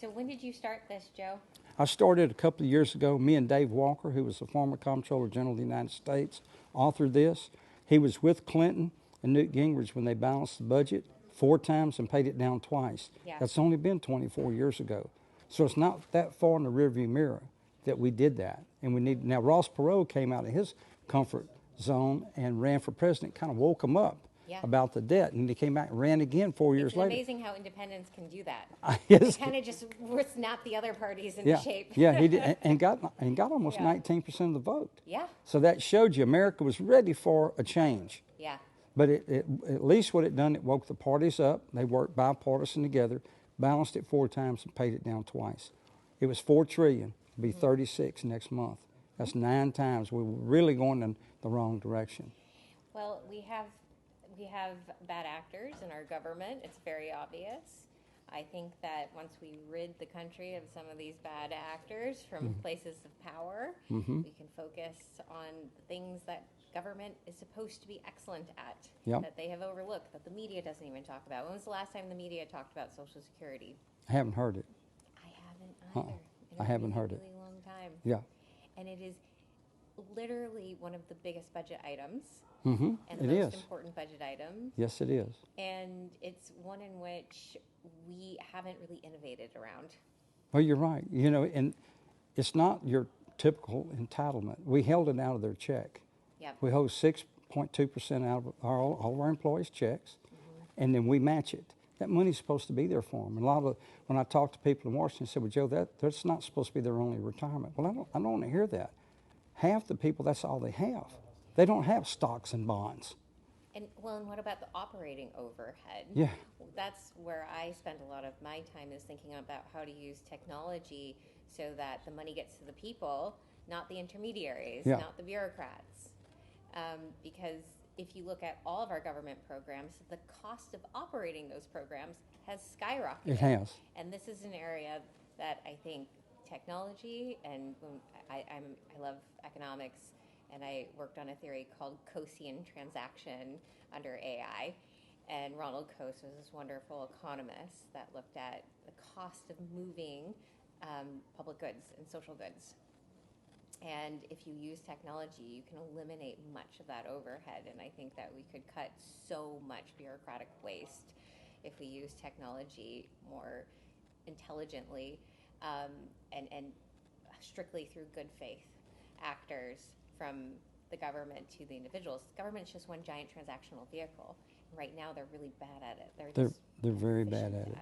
So when did you start this, Joe? I started a couple of years ago. Me and Dave Walker, who was the former Comptroller General of the United States, authored this. He was with Clinton and Newt Gingrich when they balanced the budget 4 times and paid it down twice. Yeah. That's only been 24 years ago. So it's not that far in the rearview mirror that we did that. And we need, now Ross Perot came out of his comfort zone and ran for president, kind of woke him up Yeah. about the debt. And he came back and ran again 4 years later. It's amazing how independents can do that. Yes. They kind of just snap the other parties into Yeah, shape. yeah, he did, and got almost Yeah. 19% of the vote. Yeah. So that showed you America was ready for a change. Yeah. But at least what it done, it woke the parties up. They worked bipartisan together, balanced it 4 times, and paid it down twice. It was $4 trillion. It'll be 36 next month. That's 9 times. We were really going in the wrong direction. Well, we have bad actors in our government. It's very obvious. I think that once we rid the country of some of these bad actors from places of power, we can focus on the things that government is supposed to be excellent at, Yep. that they have overlooked, that the media doesn't even talk about. When was the last time the media talked about Social Security? I haven't heard it. I haven't either. In I a haven't really, heard it. really long time. Yeah. And it is literally one of the biggest budget items And and the it most is. important budget item. Yes, it is. And it's one in which we haven't really innovated around. Well, you're right. You know, and it's not your typical entitlement. We held it out of their check. Yep. We hold 6.2% out of all of our employees' checks, and then we match it. That money's supposed to be there for them. And a lot of when I talk to people in Washington, I said, "Well, Joe, that's not supposed to be their only retirement." Well, I don't want to hear that. Half the people, that's all they have. They don't have stocks and bonds. And what about the operating overhead? Yeah. That's where I spend a lot of my time, is thinking about how to use technology so that the money gets to the people, not the intermediaries, Yeah. not the bureaucrats. Because if you look at all of our government programs, the cost of operating those programs has skyrocketed. It has. And this is an area that I think technology, and I love economics, and I worked on a theory called Coasian transaction under AI. And Ronald Coase was this wonderful economist that looked at the cost of moving public goods and social goods. And if you use technology, you can eliminate much of that overhead. And I think that we could cut so much bureaucratic waste if we use technology more intelligently and strictly through good faith actors, from the government to the individuals. Government's just one giant transactional vehicle. Right now, they're really bad at it. They're very bad at it.